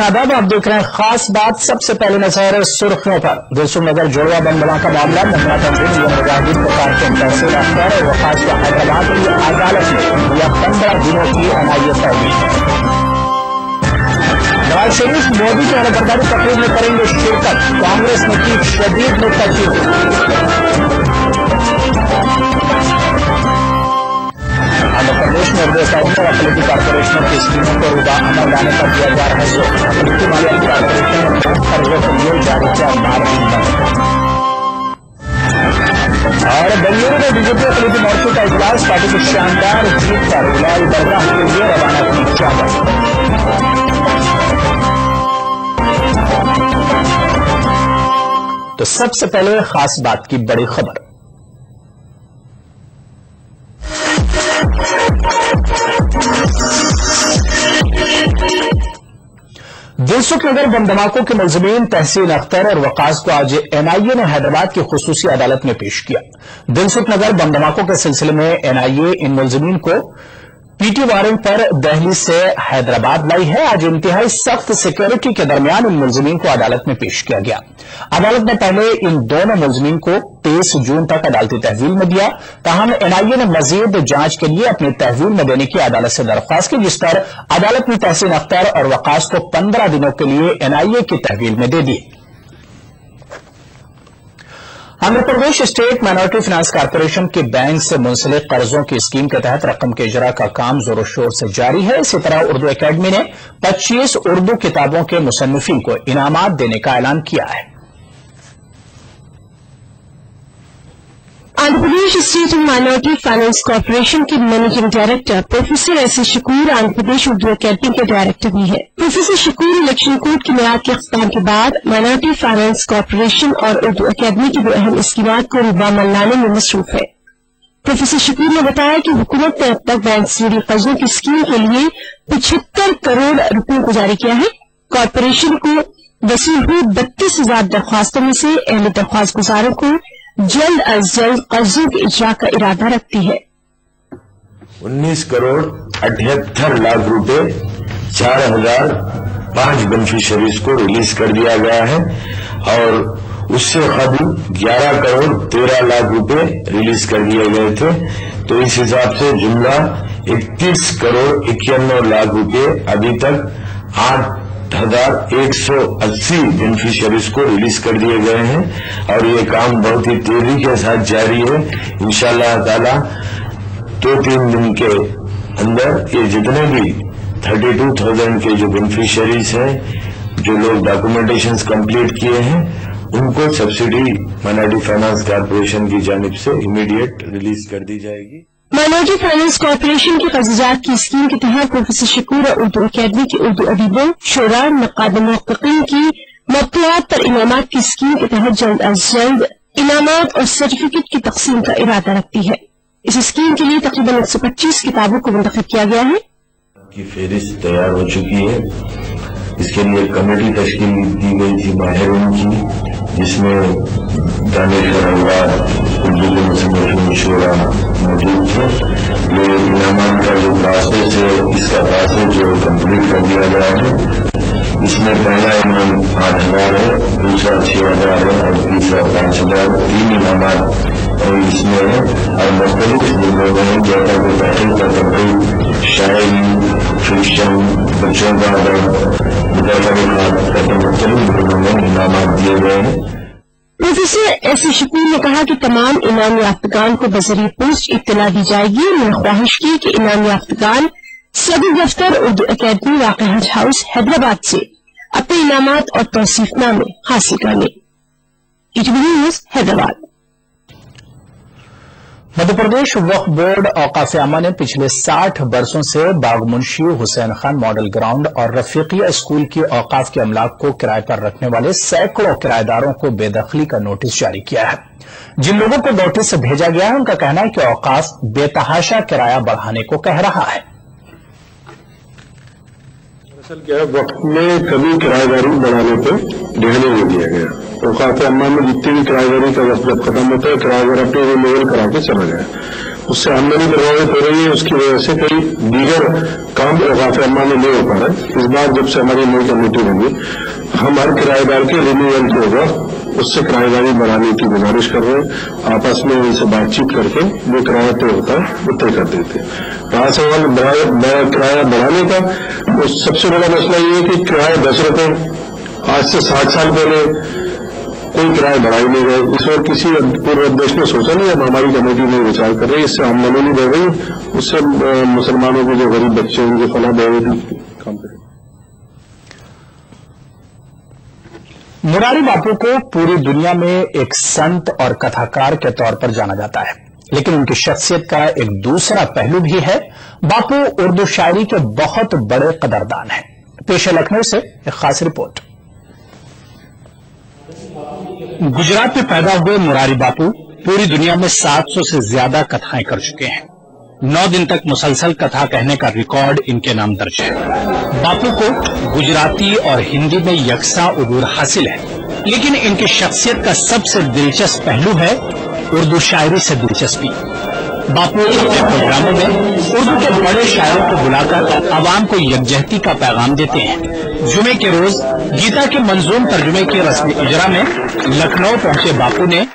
आदाब, आप देख रहे हैं खास बात। सबसे पहले नजर सुर्खियों पर। दिलसुख नगर जोड़वा बम धमाका मामला महिला तंजीम मुजाहिदीन को कारकुन तहसील अख्तर और वफाज को हैदराबाद की अदालत ने दिया 15 दिनों की NIA तहवीज। नवाज शरीफ मोदी की हलफबर्दारी तकरीब में करेंगे शिरकत, कांग्रेस ने की शदीद नुक्ताचीनी। आंध्र प्रदेश में उर्दू अकादमी और अखिलेटी कॉर्पोरेशनों की स्कीमों को रुबा अमल लाने पर दिया जा रहा है जोर। अखिलेटी मालियाती कॉर्पोरेशन ने कर्जों के लिए जारी किया मार्जिन बंद। और बेंगलुरु में बीजेपी अखिलेटी मोर्चे का इजलास, पार्टी की शानदार जीत पर उलाल दरगाह के लिए रवाना की चादर। तो सबसे पहले खास बात की बड़ी खबर। दिलसुख नगर बम धमाकों के मुलजिमीन तहसील अख्तर और वकास को आज NIA ने हैदराबाद की खुसूसी अदालत में पेश किया। दिलसुख नगर बम धमाकों के सिलसिले में NIA इन मुलजिमीन को PT वारंट पर दिल्ली से हैदराबाद लाई है। आज इंतहाई सख्त सिक्योरिटी के दरमियान इन मुलजिमीन को अदालत में पेश किया गया। अदालत ने पहले इन दोनों मुलजिमीन को 23 जून तक अदालती तहवील में दिया। ताहम NIA ने मजीद जांच के लिए अपनी तहवील में देने की अदालत से दरख्वास्त की, जिस पर अदालत ने तहसीन अख्तर और वकास को 15 दिनों के लिए NIA की तहवील में दे दी। Andhra Pradesh state minority finance corporation के बैंक से मुंसलिक कर्जों की स्कीम के तहत रकम के इजरा का काम जोरों शोर से जारी है। इसी तरह उर्दू अकादमी ने 25 उर्दू किताबों के मुसन्निफीन को इनामात देने का ऐलान किया है। Andhra Pradesh state minority finance corporation के managing director professor S Shakoor Andhra Pradesh Urdu अकादमी के डायरेक्टर भी है। प्रोफेसर शकूर इलेक्शन कोड की मियाद के अख्ताम के बाद माइनॉरिटी फाइनेंस कॉर्पोरेशन और उर्दू अकादमी की दो अहम स्कीमात को रुबा लाने में मसरूफ है। प्रोफेसर शकूर ने बताया कि हुकूमत ने अब तक बैंक से जुड़ी कर्जों की स्कीम के लिए 75 करोड़ रुपयों को जारी किया है। कॉर्पोरेशन को वसूल हुई 32,000 दरख्वास्तों में से अहले दरख्वास्त गुजारों को जल्द अज जल्द कर्जों के इजरा का इरादा रखती है। 19 करोड़ 78 लाख रुपए 4,005 बेनिफिशरीज को रिलीज कर दिया गया है और उससे कबल 11 करोड़ 13 लाख रुपए रिलीज कर दिए गए थे। तो इस हिसाब से जुमला 31 करोड़ 91 लाख रुपए अभी तक 8,180 बेनिफिशरीज को रिलीज कर दिए गए हैं और ये काम बहुत ही तेजी के साथ जारी है। इंशाअल्लाह ताला 2-3 दिन के अंदर ये जितने भी 32,000 के जो बेनिफिशरीज हैं, जो लोग डॉक्यूमेंटेशन कंप्लीट किए हैं, उनको सब्सिडी माइनॉरिटी फाइनेंस कॉर्पोरेशन की जानिब से इमीडिएट रिलीज कर दी जाएगी। माइनॉरिटी फाइनेंस कॉर्पोरेशन की कर्जदार की स्कीम के तहत प्रोफेसर शकूर और उर्दू अकादमी के उर्दू अदीबों, शोरा, नक़ाद मुहक़्क़ीन की मक़तूआत पर इनामात की स्कीम के तहत जल्द अज जल्द इनामात और सर्टिफिकेट की तक़सीम का इरादा रखती है। इस स्कीम के लिए तकरीबन 125 किताबों को मुंतखब किया गया है। की फेहरिस्त तैयार हो चुकी है। इसके लिए कमेटी तश्कील दी गई थी माहिरों की, जिसमें दानिशवर अल्लाह उर्दू के मुसन्निफीन शोरा मौजूद थे। ये इनामात का जो प्रोसेस है, इसका प्रोसेस जो कंप्लीट कर दिया गया है। इसमें पहला इनाम 8,000 है, दूसरा 6,000 है और तीसरा 5,000। 3 इनामात और इसमें और मुख्तलिफ जिलों में जैसा कि तहरीर का तकरीब, शायरी, फिक्शन, बच्चों का मुख्तलिफ जिलों में इनामात दिए गए हैं। प्रोफेसर एस शकूर ने कहा कि तमाम इनाम याफ्तगान को बजरिए पोस्ट इत्तला दी जाएगी। उन्होंने ख्वाहिश की कि इनाम याफ्तगान सदर दफ्तर उर्दू अकादमी वाक़ हज हाउस हैदराबाद से अपने इनामात और तौसीफनामे हासिल कर लें। ETV news Hyderabad. Madhya Pradesh Waqf board औकाफ आमा ने पिछले 60 बरसों से बागमुंशी हुसैन खान मॉडल ग्राउंड और रफीकिया स्कूल की औकाफ के अमलाक को किराए पर रखने वाले सैकड़ों किराएदारों को बेदखली का नोटिस जारी किया है। जिन लोगों को नोटिस भेजा गया है, उनका कहना है कि औकाफ बेतहाशा किराया बढ़ाने को कह रहा है। असल क्या है, वक्त में कभी किराएदारी बढ़ाने पे ध्यान नहीं दिया गया। औकात अम्मा में जितनी भी किराएदारी का वक्त जब खत्म होता है, किराएदार अपने लेवल करा के चला गया, उससे आमदनी प्रभावित हो रही है। उसकी वजह से कई दीगर काम औकात अम्मा में नहीं हो पा रहा है। इस बार जब से हमारी नई कमेटी बनी, हम हर किराएदार के रिन्यूअल जो होगा उससे किराएदारी बढ़ाने की गुजारिश कर रहे हैं। आपस में उनसे बातचीत करके जो किराया तय होता है वो तय कर देते हैं। रहा सवाल किराया बढ़ाने का, तो सबसे बड़ा मसला ये है कि किराया 10 रुपए आज से 60 साल पहले कोई किराया बढ़ा ही नहीं गए। इस और किसी पूर्व देश ने सोचा नहीं, अब हमारी कमेटी में विचार कर रही है। इससे आमदनी नहीं बढ़ रही, उससे मुसलमानों के जो गरीब बच्चे हैं उनके फलाह बढ़ेगी, काम करें। मुरारी बापू को पूरी दुनिया में एक संत और कथाकार के तौर पर जाना जाता है, लेकिन उनकी शख्सियत का एक दूसरा पहलू भी है। बापू उर्दू शायरी के बहुत बड़े कदरदान हैं। पेश लखनऊ से एक खास रिपोर्ट। गुजरात में पैदा हुए मुरारी बापू पूरी दुनिया में 700 से ज्यादा कथाएं कर चुके हैं। 9 दिन तक मुसलसल कथा कहने का रिकॉर्ड इनके नाम दर्ज है। बापू को गुजराती और हिंदी में यकसा उबूर हासिल है, लेकिन इनकी शख्सियत का सबसे दिलचस्प पहलू है उर्दू शायरी से दिलचस्पी। बापू अपने प्रोग्रामों में उर्दू के बड़े शायरों को बुलाकर आवाम को यकजहती का पैगाम देते हैं। जुमे के रोज गीता के मंजूम तर्जुमे के रस्मी इजरा में लखनऊ पहुंचे बापू ने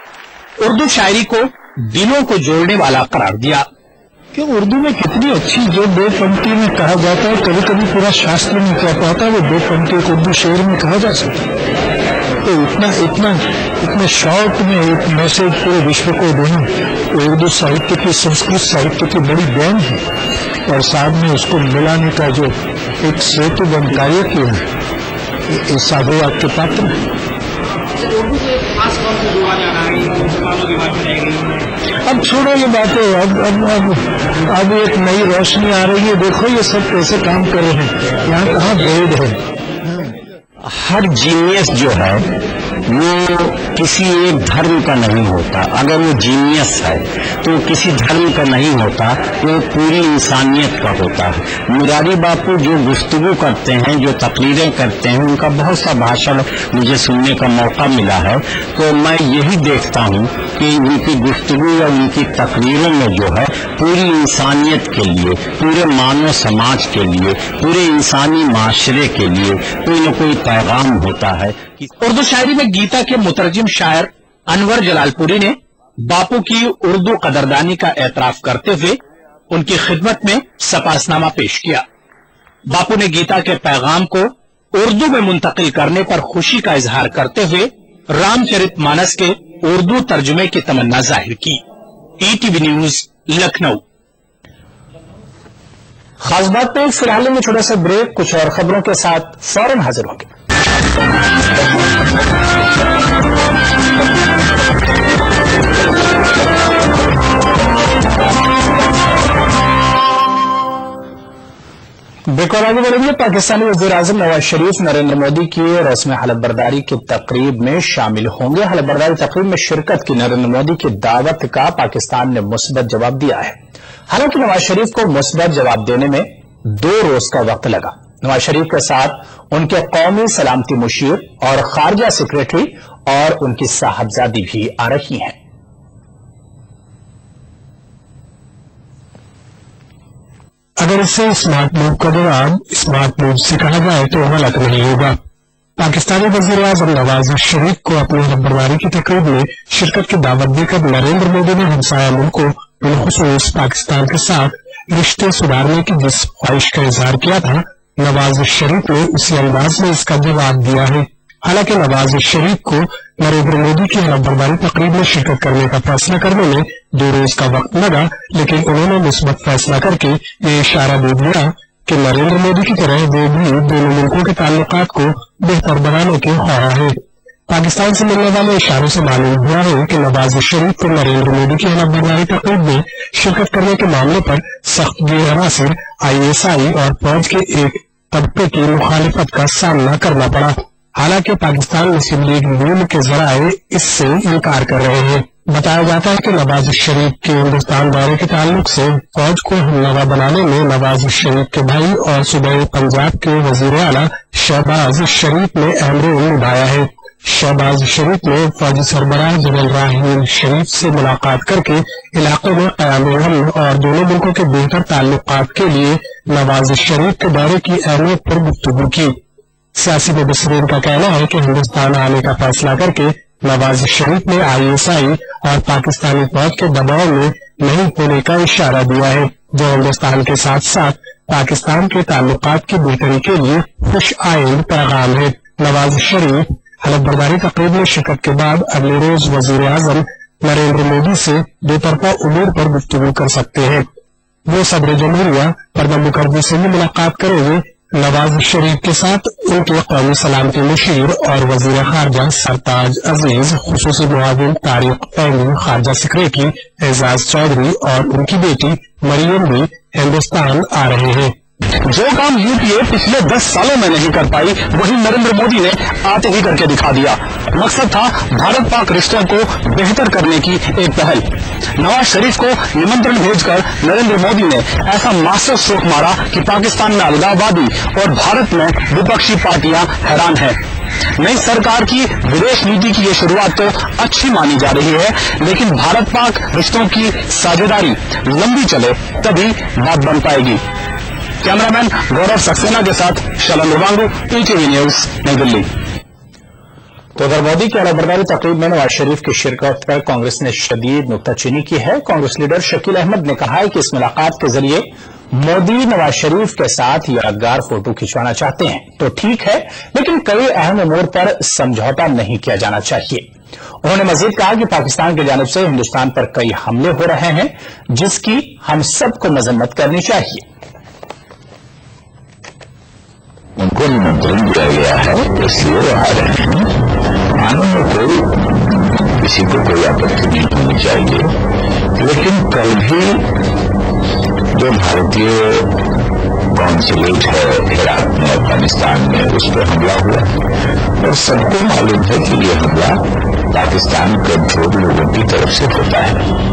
उर्दू शायरी को दिलों को जोड़ने वाला करार दिया कि उर्दू में कितनी अच्छी जो 2 पंक्ति में कहा जाता है, कभी कभी पूरा शास्त्र नहीं कह पाता, वो 2 पंक्ति को उर्दू शेर में कहा जा सकता है। तो इतने शॉर्ट में एक मैसेज पूरे विश्व को देना, उर्दू साहित्य की, संस्कृत साहित्य की बड़ी देन है। और साथ में उसको मिलाने का जो एक सेतु बन कार्य किया है, इस साधुवाद के पात्र है। अब छोड़ो ये बातें, अब एक नई रोशनी आ रही है। देखो ये सब कैसे काम कर रहे हैं, यहाँ कहाँ भेद है। हर जीनियस जो है वो किसी एक धर्म का नहीं होता। अगर वो जीनियस है तो किसी धर्म का नहीं होता, वो पूरी इंसानियत का होता है। मुरारी बापू जो गुफ्तगू करते हैं, जो तकरीरें करते हैं, उनका बहुत सा भाषण मुझे सुनने का मौका मिला है, तो मैं यही देखता हूँ कि उनकी गुफ्तगू या उनकी तकरीरों में जो है पूरी इंसानियत के लिए, पूरे मानव समाज के लिए, पूरे इंसानी माशरे के लिए कोई न कोई पैगाम होता है। उर्दू शायरी में गीता के मुतरजिम शायर अनवर जलालपुरी ने बापू की उर्दू कदरदानी का एतराफ करते हुए उनकी खिदमत में सपासनामा पेश किया। बापू ने गीता के पैगाम को उर्दू में मुंतकिल करने पर खुशी का इजहार करते हुए रामचरितमानस के उर्दू तर्जुमे की तमन्ना जाहिर की। ETV news Lucknow. खास बात पे फिलहाल में छोटा सा ब्रेक, कुछ और खबरों के साथ फौरन हाजिर होंगे। ब्रेक और आगे बढ़ेंगे। पाकिस्तानी वज़ीर-ए-आज़म नवाज शरीफ नरेंद्र मोदी की रस्म हलफबरदारी की तकरीब में शामिल होंगे। हलफबरदारी तकरीब में शिरकत की नरेंद्र मोदी की दावत का पाकिस्तान ने मुस्बत जवाब दिया है। हालांकि नवाज शरीफ को मुस्बत जवाब देने में 2 रोज का वक्त लगा। नवाज शरीफ के साथ उनके कौमी सलामती मुशीर और खारजा सेक्रेटरी और उनकी साहबजादी भी आ रही हैं। अगर इसे स्मार्ट मूव का दौरान स्मार्ट मूव से कहा जाए तो गलत नहीं होगा। पाकिस्तानी वज़ीर-ए-आज़म नवाज शरीफ को अपनी हलफबरदारी की तकरीब में शिरकत की दावत देकर नरेंद्र मोदी ने हमसाया मुल्कों, बिलखुसूस पाकिस्तान के साथ रिश्ते सुधारने की जिस ख्वाहिश का इजहार किया था, नवाज शरीफ ने उसी अंदाज में इसका जवाब दिया है। हालांकि नवाज शरीफ को नरेंद्र मोदी की हलफबरदारी तकरीब में शिरकत करने का फैसला करने में 2 रोज का वक्त लगा, लेकिन उन्होंने मुस्बत फैसला करके ये इशारा दे दिया कि नरेंद्र मोदी की तरह वो भी दोनों मुल्कों के ताल्लुकात को बेहतर बनाने के ख्वाह है। पाकिस्तान से मिलने वाले इशारों से मालूम हुआ है कि नवाज शरीफ को नरेंद्र मोदी की हलफबरदारी तकरीब में शिरकत करने के मामले पर सख्त गैरहासिल ISI और फौज के एक तबके की मुखालिफत का सामना करना पड़ा। हालांकि पाकिस्तान मुस्लिम लीग नून के जराए इससे इनकार कर रहे हैं। बताया जाता है कि नवाज शरीफ के हिंदुस्तान दौरे के ताल्लुक से फौज को हमनवा बनाने में नवाज शरीफ के भाई और सूबे पंजाब के वजीर आला शहबाज शरीफ ने अहम रोल निभाया है। शहबाज शरीफ ने फौजी सरबराह जनरल राहील शरीफ से मुलाकात करके इलाके में क़याम-ए-अमन और दोनों मुल्कों के बेहतर ताल्लुकात के लिए नवाज शरीफ के दौरे की अहमियत पर गुफ्तगू की। सियासी मुबस्सिरीन का कहना है कि हिंदुस्तान आने का फैसला करके नवाज शरीफ ने ISI और पाकिस्तानी फौज के दबाव में नहीं होने का इशारा दिया है, जो हिंदुस्तान के साथ साथ पाकिस्तान के ताल्लुकात की बेहतरी के लिए खुश आइंद पैगाम है। नवाज शरीफ हलफ बर्दारी तकरीब में शिरकत के बाद अगले रोज वजीर आजम नरेंद्र मोदी से दोतरफा उमूर पर गुफ्तगू कर सकते हैं। वो सदर जमहूरिया प्रणब मुखर्जी से भी मुलाकात करेंगे। नवाज शरीफ के साथ उनके कौमी सलामती मुशीर और वजीर खारजा सरताज अजीज, खुसूसी मुआविन तारिक फैमी, खारजा सेक्रेटरी एजाज चौधरी और उनकी बेटी मरियम भी हिंदुस्तान आ रहे हैं। जो काम यूपीए पिछले 10 सालों में नहीं कर पाई, वही नरेंद्र मोदी ने आते ही करके दिखा दिया। मकसद था भारत पाक रिश्तों को बेहतर करने की एक पहल। नवाज शरीफ को निमंत्रण भेजकर नरेंद्र मोदी ने ऐसा मास्टर स्ट्रोक मारा कि पाकिस्तान में अलगाववादी और भारत में विपक्षी पार्टियां हैरान हैं। नई सरकार की विदेश नीति की ये शुरुआत तो अच्छी मानी जा रही है, लेकिन भारत पाक रिश्तों की साझेदारी लंबी चले तभी बात बन पाएगी। कैमरामैन गौरव सक्सेना के साथ शलन रुवांगू, PTV न्यूज, नई दिल्ली। तो उधर मोदी की हलफबर्दारी तकरीब में नवाज शरीफ की शिरकत पर कांग्रेस ने शदीद नुक्ताचीनी की है। कांग्रेस लीडर शकील अहमद ने कहा है कि इस मुलाकात के जरिए मोदी नवाज शरीफ के साथ यादगार फोटो खिंचवाना चाहते हैं तो ठीक है, लेकिन कई अहम उमूर पर समझौता नहीं किया जाना चाहिए। उन्होंने मजीद कहा कि पाकिस्तान की जानिब से हिंदुस्तान पर कई हमले हो रहे हैं, जिसकी हम सबको मजम्मत करनी चाहिए। उनको निमंत्रण दिया गया है, इसलिए वो आ रहे हैं। आने में किसी को कोई आपत्ति नहीं होनी चाहिए, लेकिन कल भी जो भारतीय कॉन्सुलेट है इराक में, अफगानिस्तान में, उस पर हमला हुआ और सबको मालूम है कि ये हमला पाकिस्तान कंट्रोल लोगों की तरफ से होता है।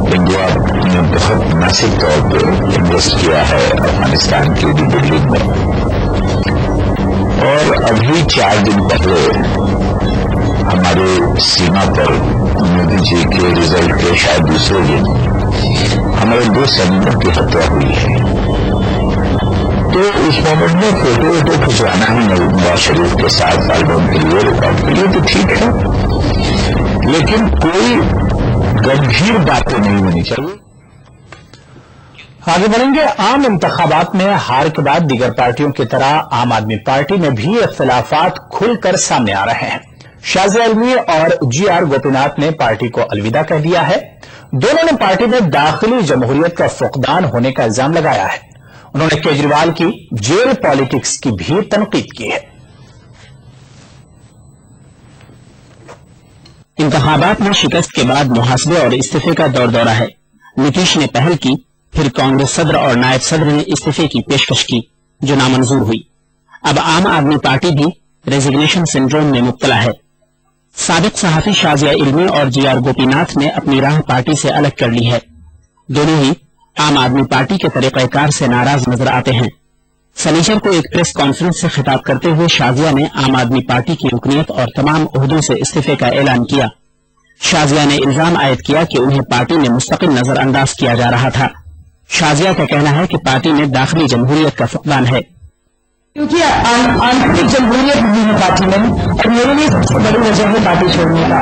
इंडिया ने बहुत मैसिव तौर पर इन्वेस्ट किया है अफगानिस्तान की बिल्डिंग में, और अभी 4 दिन पहले हमारे सीमा पर मोदी जी के रिजल्ट के शायद दूसरे दिन हमारे 2 सैनिकों की हत्या हुई है। तो उस मोमेंट में फोटो खिंचवाना ही नवाज शरीफ के साथ एल्बम के लिए, रिकॉर्ड के लिए तो ठीक है, लेकिन कोई गंभीर बातें नहीं होनी चाहिए। आगे बढ़ेंगे। आम इंतखाबात में हार के बाद दीगर पार्टियों की तरह आम आदमी पार्टी में भी इख्तिलाफात खुलकर सामने आ रहे हैं। शाजिया इल्मी और GR गोपीनाथ ने पार्टी को अलविदा कह दिया है। दोनों ने पार्टी में दाखिली जमहूरियत का फुकदान होने का इल्जाम लगाया है। उन्होंने केजरीवाल की जेल पॉलिटिक्स की भी तनकीद की है। इंतखाबात में शिकस्त के बाद मुहासबे और इस्तीफे का दौर दौरा है। नीतीश ने पहल की, फिर कांग्रेस सदर और नायब सदर ने इस्तीफे की पेशकश की, जो नामंजूर हुई। अब आम आदमी पार्टी भी रेजिग्नेशन सिंड्रोम में मुब्तला है। साबिक सहाफी शाजिया इल्मी और GR गोपीनाथ ने अपनी राह पार्टी से अलग कर ली है। दोनों ही आम आदमी पार्टी के तरीक़ेकार से नाराज नजर आते हैं। शनिचर को एक प्रेस कॉन्फ्रेंस से खिताब करते हुए शाजिया ने आम आदमी पार्टी की रुकनीयत और तमाम ओहदों से इस्तीफे का ऐलान किया। शाजिया ने इल्जाम आयद किया कि उन्हें पार्टी में मुस्तकिल नजरअंदाज किया जा रहा था। शाजिया का कहना है कि पार्टी में दाखिली जमहूरियत का फुकदान है, क्योंकि आंतरिक जमहूरियत नहीं है पार्टी में, और मेरे लिए सबसे बड़ी वजह है पार्टी छोड़ने का।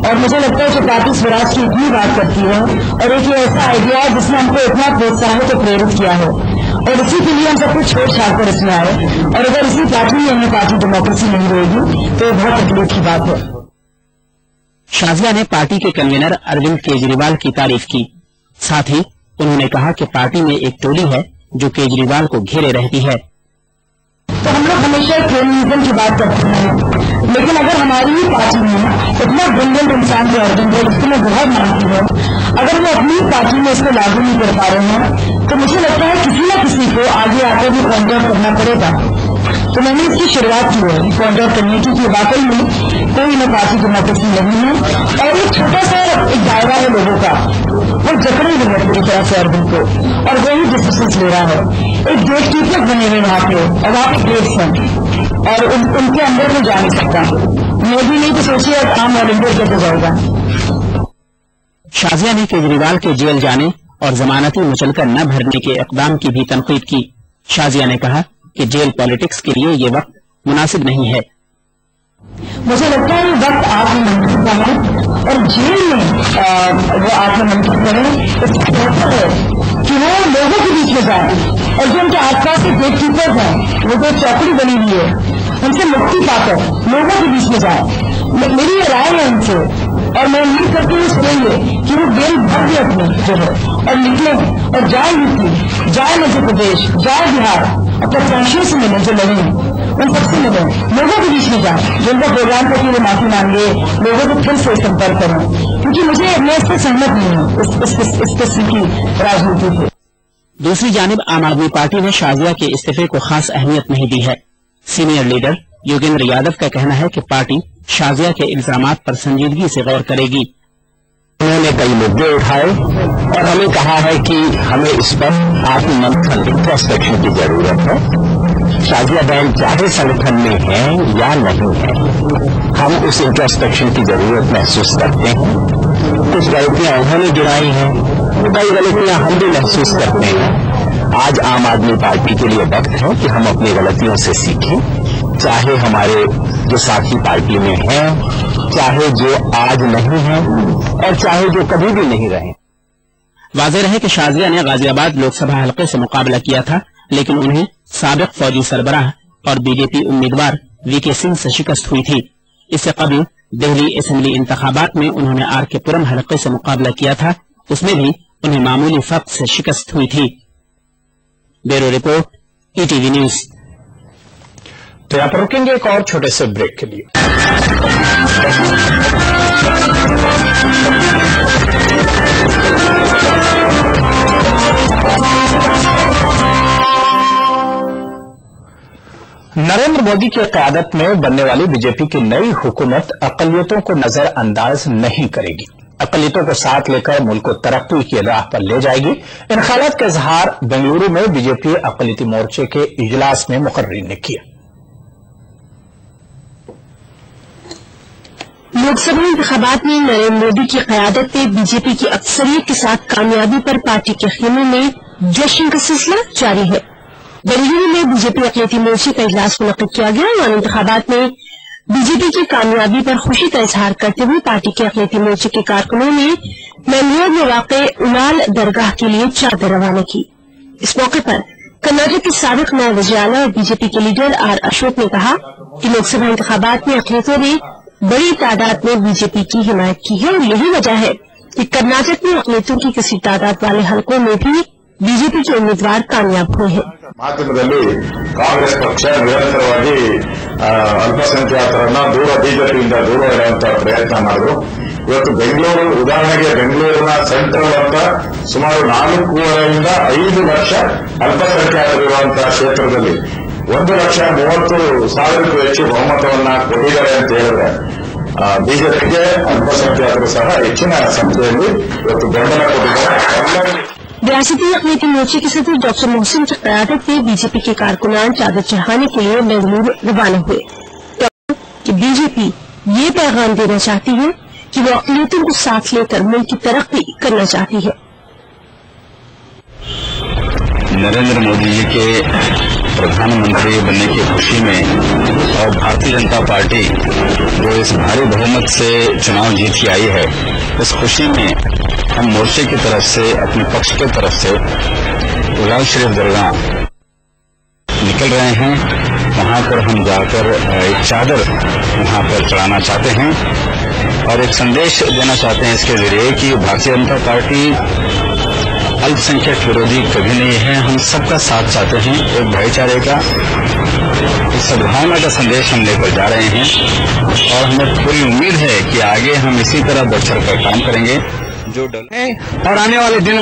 और मुझे लगता है कि पार्टी स्वराज की इतनी बात करती है और एक ऐसा आइडिया है जिसने हमको इतना प्रोत्साहित और प्रेरित किया है, और इसी के लिए हम सब कुछ छोड़ छाड़ कर इसमें आए। और अगर इसी पार्टी में हमें पार्टी डेमोक्रेसी नहीं रहेगी तो बहुत तकलीफ की बात है। शाजिया ने पार्टी के कन्वीनर अरविंद केजरीवाल की तारीफ की। साथ ही उन्होंने कहा कि पार्टी में एक टोली है जो केजरीवाल को घेरे रहती है। तो हम लोग हमेशा फेमिनिज्म की बात करते हैं, लेकिन अगर हमारी ही पार्टी में इतना ब्रिलियंट इंसान जो अरविंद है, जिसको मैं बहुत मानती हूँ, अगर वो अपनी पार्टी में इसको लागू नहीं कर पा रहे हैं, तो मुझे लगता है किसी न किसी को आगे आकर भी काउंटर करना पड़ेगा। तो मैंने इसकी शुरुआत की है पॉइंट आउट करने की कि वाकई में कोई न पार्टी डेमोक्रेसी नहीं है और एक छोटा सा एक दायरा है लोगों का, वो जकड़े हुए है पूरी तरह से अरविंद को और वही डिसीजन ले रहा है। एक गेट कीपर बने हुए वहाँ पे और वहाँ पे गेट्स हैं और उनके अंदर में जा नहीं सकता। मोदी नहीं तो सोचिए आम ऑल इंडिया कैसे जाएगा। शाजिया ने केजरीवाल के जेल जाने और जमानती मुचलका न भरने के इकदाम की भी तनकीद की। शाजिया ने कहा कि जेल पॉलिटिक्स के लिए ये वक्त मुनासिब नहीं है। मुझे लगता है वक्त आत्ममंथन का है और जेल में वो आत्ममंथन करें इससे बेहतर है कि वो लोगों के बीच में जाए और जो उनके आसपास के गेट कीपर्स हैं वो जो चौकड़ी बनी हुई है उनसे मुक्ति पाकर लोगों के बीच में जाए। मेरी ये राय है उनसे और मैं उम्मीद करती हूँ सुनेंगे कि वो बेल भर दे अपने जो है और निकले और जाए यूपी, जाए मध्य प्रदेश, जाए बिहार, अपने फ्रेंड्सों से मिले जो लगे उन सबसे मिले, लोगों के बीच में जाए, जिनका प्रोग्राम करके वो माफी मांगे, लोगों को फिर से संपर्क करें, क्योंकि मैं इससे सहमत नहीं हूँ इस किस्म की राजनीति से। दूसरी जानिब आम आदमी पार्टी ने शाजिया के इस्तीफे को खास अहमियत नहीं दी है। सीनियर लीडर योगेंद्र यादव का कहना है कि पार्टी शाजिया के इल्जामात पर संजीदगी से गौर करेगी। उन्होंने कई मुद्दे उठाए और हमें कहा है कि हमें इस पर आत्ममंथन इंट्रोस्पेक्शन की जरूरत है। शाजिया बहन चाहे संगठन में है या नहीं है, हम उस इंट्रोस्पेक्शन की जरूरत महसूस करते हैं। कुछ गलतियां उन्होंने गिनाई हैं, कई गलतियां हम भी महसूस करते हैं। आज आम आदमी पार्टी के लिए वक्त है कि हम अपनी गलतियों से सीखें, चाहे हमारे जो साथी पार्टी में हैं, चाहे जो आज नहीं हैं और चाहे जो कभी भी नहीं रहे। वाज़ेह रहे कि शाजिया ने गाजियाबाद लोकसभा हलके से मुकाबला किया था, लेकिन उन्हें साबिक फौजी सरबराह और बीजेपी उम्मीदवार वीके सिंह से शिकस्त हुई थी। इससे कबल दिल्ली असेंबली इंतखाबात में उन्होंने आर के पुरम हलके से मुकाबला किया था, उसमें भी उन्हें मामूली फर्क से शिकस्त हुई थी। Bureau report, ETV news. तो यहाँ पर रुकेंगे एक और छोटे से ब्रेक के लिए। नरेंद्र मोदी की क़यादत में बनने वाली बीजेपी की नई हुकूमत अक़लियतों को नजरअंदाज नहीं करेगी। अक़लियतों को साथ लेकर मुल्क को तरक्की की राह पर ले जाएगी। इन ख्यालात का इजहार बेंगलुरु में बीजेपी अक़लियती मोर्चे के इजलास में मुक़र्रीन ने किया। लोकसभा इंतखाबात में नरेंद्र मोदी की क़यादत में बीजेपी की अक्सरियत के साथ कामयाबी पर पार्टी के खेमे में जश्न का सिलसिला जारी है। बेंगलुरु में बीजेपी अक़लियती मोर्चे का इजलास मुनक़िद किया गया और इंतखाबात में बीजेपी की कामयाबी पर खुशी का इजहार करते हुए पार्टी के अक़लियती मोर्चे के कारकुनों ने मैंगलोर में वाक़ उलाल दरगाह के लिए चादर रवाना की। इस मौके पर कर्नाटक के साबिक़ नायब वज़ीर-ए-आला और बीजेपी के लीडर आर अशोक ने कहा कि लोकसभा इंतखाबात में अक़लियतों ने बड़ी तादाद में बीजेपी की हिमायत की है और यही वजह है कि कर्नाटक में अक़लियतों की किसी तादाद वाले हलकों में भी बीजेपी के उम्मीदवार कामयाब हुए हैं। ಮಾಧ್ಯಮದಲ್ಲಿ ಕಾಂಗ್ರೆಸ್ ಪಕ್ಷ ನಿರಂತರವಾಗಿ ಅಲ್ಪಸಂಖ್ಯಾತರನ್ನ ಬಿಜೆಪಿಯಿಂದ ದೂರ ಇಡುವಂತಹ ಪ್ರಯತ್ನ ಮಾಡಿದ್ರು. ಇವತ್ತು ಬೆಂಗಳೂರು ಉದಾಹರಣೆಗೆ ಬೆಂಗಳೂರಿನ ಸೆಂಟ್ರಲ್ ಅಂತ ಸುಮಾರು 4.5 5 ಲಕ್ಷ ಅಲ್ಪಸಂಖ್ಯಾತರಿರುವಂತಹ ಕ್ಷೇತ್ರದಲ್ಲಿ 1,30,000ಕ್ಕೂ ಹೆಚ್ಚು ಬಹುಮತವನ್ನ ಕೊಟ್ಟಿದ್ದಾರೆ ಅಂತ ಹೇಳಿದ್ರೆ ಬಿಜೆಪಿಗೆ ಅಲ್ಪಸಂಖ್ಯಾತರು ಸಹ ಹೆಚ್ಚಿನ ಸಂಖ್ಯೆಯಲ್ಲಿ ಇವತ್ತು ಬೆಂಬಲ ಕೊಟ್ಟಿದ್ದಾರೆ। रियासती अक़लियती मोर्चे के सदर डॉक्टर मोहसिन की क़यादत में बीजेपी के कारकुनान चादर चढ़ाने के लिए बेंगलुरु रवाना हुए। कि बीजेपी ये पैगाम देना चाहती है कि वो अक़लियतों को साथ लेकर मुल्क की तरक्की करना चाहती है। नरेंद्र मोदी जी के प्रधानमंत्री बनने की खुशी में और भारतीय जनता पार्टी जो इस भारी बहुमत से चुनाव जीत के आई है, इस खुशी में हम मोर्चे की तरफ से अपने पक्ष की तरफ से उलाल शरीफ दरगाह निकल रहे हैं। वहां पर हम जाकर एक चादर वहां पर चढ़ाना चाहते हैं और एक संदेश देना चाहते हैं इसके जरिए कि भारतीय जनता पार्टी अल्पसंख्यक विरोधी कभी नहीं है। हम सबका साथ चाहते हैं, एक भाईचारे का, एक सद्भावना का संदेश हम लेकर जा रहे हैं और हमें पूरी उम्मीद है कि आगे हम इसी तरह बढ़ चढ़ कर काम करेंगे। जो हैं और आने वाले दिन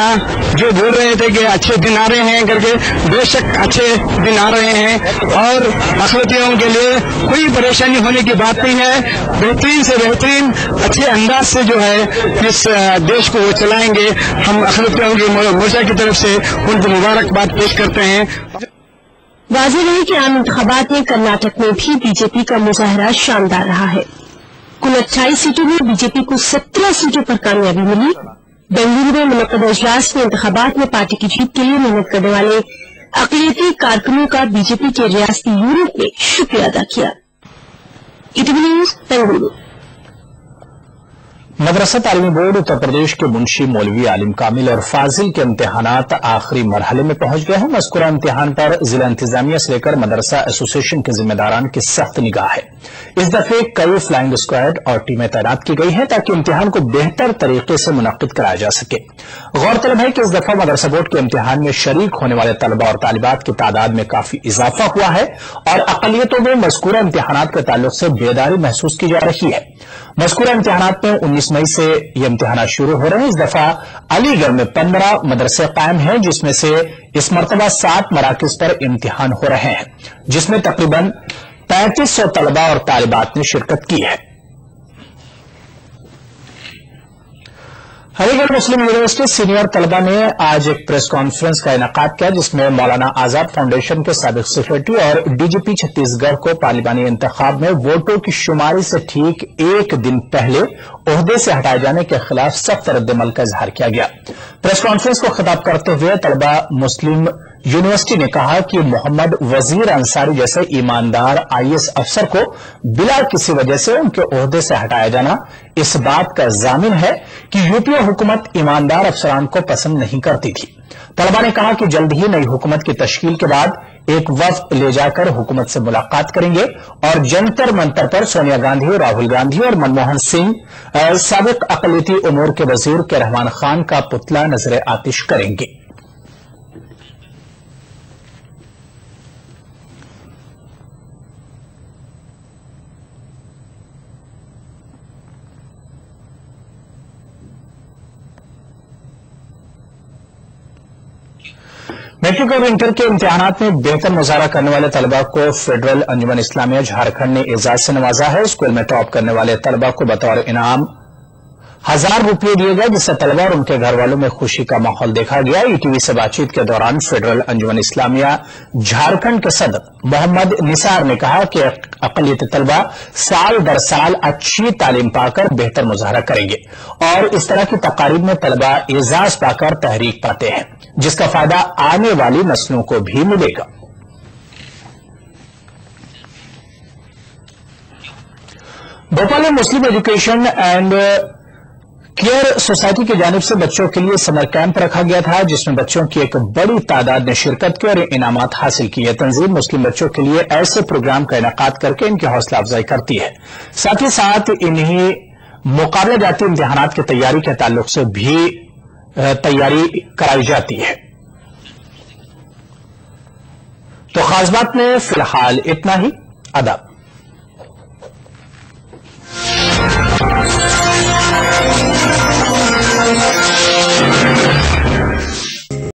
जो बोल रहे थे कि अच्छे दिन आ रहे हैं करके, बेशक अच्छे दिन आ रहे हैं और अखिलतियों के लिए कोई परेशानी होने की बात नहीं है। बेहतरीन से बेहतरीन अच्छे अंदाज से जो है इस देश को वो चलाएंगे। हम अखिलतियों की मोर्चा की तरफ से उनको मुबारकबाद पेश करते हैं। वाज़ेह रहे कि आम इंतखाबात में कर्नाटक में भी बीजेपी का मुजाहरा शानदार रहा है। कुल 28 सीटों में बीजेपी को 17 सीटों पर कामयाबी मिली। बेंगलुरु में मुनक्कद इजलास में इंतखाबात में पार्टी की जीत के लिए मेहनत करने वाले अक़लियती कारकुनों का बीजेपी के रियासती यूनिट ने शुक्रिया अदा किया। ETV news Bengaluru. मदरसा तालीमी बोर्ड उत्तर प्रदेश के मुंशी, मौलवी, आलिम कामिल और फाजिल के इम्तिहानात आखिरी मरहले में पहुंच गए हैं। मज़कूरा इम्तिहान पर जिला इंतजामिया से लेकर मदरसा एसोसिएशन के जिम्मेदारान की सख्त निगाह है। इस दफे कई फ्लाइंग स्क्वाड और टीमें तैनात की गई हैं ताकि इम्तिहान को बेहतर तरीके से मुनक्किद कराया जा सके। गौरतलब है कि इस दफा मदरसा बोर्ड के इम्तिहान में शरीक होने वाले तलबा और तालिबात की तादाद में काफी इजाफा हुआ है और अक़लियतों में मज़कूरा इम्तिहानात के ताल्लुक से बेदारी महसूस की जा रही है। मज़कूरा इम्तिहानात में 19 मई से ये इम्तिहानात शुरू हो रहे हैं। इस दफा अलीगढ़ में 15 मदरसे कायम हैं, जिसमें से इस मरतबा 7 मराकिज पर इम्तिहान हो रहे हैं, जिसमें तकरीबन 3500 तलबा और तालिबात ने शिरकत की है। अलीगढ़ मुस्लिम यूनिवर्सिटी सीनियर तलबा ने आज एक प्रेस कॉन्फ्रेंस का इनेकाद किया, जिसमें मौलाना आजाद फाउंडेशन के साबिक सेक्रेटरी और डीजीपी छत्तीसगढ़ को पार्लिमानी इंतखाब में वोटों की शुमारी से ठीक एक दिन पहले ओहदे से हटाए जाने के खिलाफ सख्त रद्दमल का इजहार किया गया। प्रेस कॉन्फ्रेंस को खिताब करते हुए तलबा मुस्लिम यूनिवर्सिटी ने कहा कि मोहम्मद वजीर अंसारी जैसे ईमानदार आईएएस अफसर को बिला किसी वजह से उनके ओहदे से हटाया जाना इस बात का जामिन है कि यूपीए हुकूमत ईमानदार अफसरान को पसंद नहीं करती थी। तलबा ने कहा कि जल्द ही नई हुकूमत की तश्कील के बाद एक वफ्द ले जाकर हुकूमत से मुलाकात करेंगे और जंतर मंतर पर सोनिया गांधी, राहुल गांधी और मनमोहन सिंह, साबिक अक़लियती उमूर के वजीर के रहमान खान का पुतला नजर आतिश करेंगे। मैट्रिक और इंटर के इम्तिहानात में बेहतर मुजाहरा करने वाले तलबा को फेडरल अंजुमन इस्लामिया झारखंड ने एजाज से नवाजा है। स्कूल में टॉप करने वाले तलबा को बतौर इनाम 1000 रुपये दिए गए, जिससे तलबा और उनके घर वालों में खुशी का माहौल देखा गया। ईटीवी से बातचीत के दौरान फेडरल अंजुमन इस्लामिया झारखंड के सदर मोहम्मद निसार ने कहा कि अक़लियती तलबा साल दर साल अच्छी तालीम पाकर बेहतर मुजाहरा करेंगे और इस तरह की तकारीब में तलबा एजाज पाकर तहरीक पाते हैं, जिसका फायदा आने वाली नस्लों को भी मिलेगा। भोपाल में मुस्लिम एजुकेशन एंड केयर सोसाइटी की जानिब से बच्चों के लिए समर कैंप रखा गया था, जिसमें बच्चों की एक बड़ी तादाद ने शिरकत की और इनामात हासिल की। यह तंजीम मुस्लिम बच्चों के लिए ऐसे प्रोग्राम का इनेकाद करके इनकी हौसला अफजाई करती है। साथ ही साथ इन्हीं मुकाबला जाती इम्तिहानात की तैयारी के ताल्लुक से भी तैयारी कराई जाती है। तो खास बात में फिलहाल इतना ही। आदाब।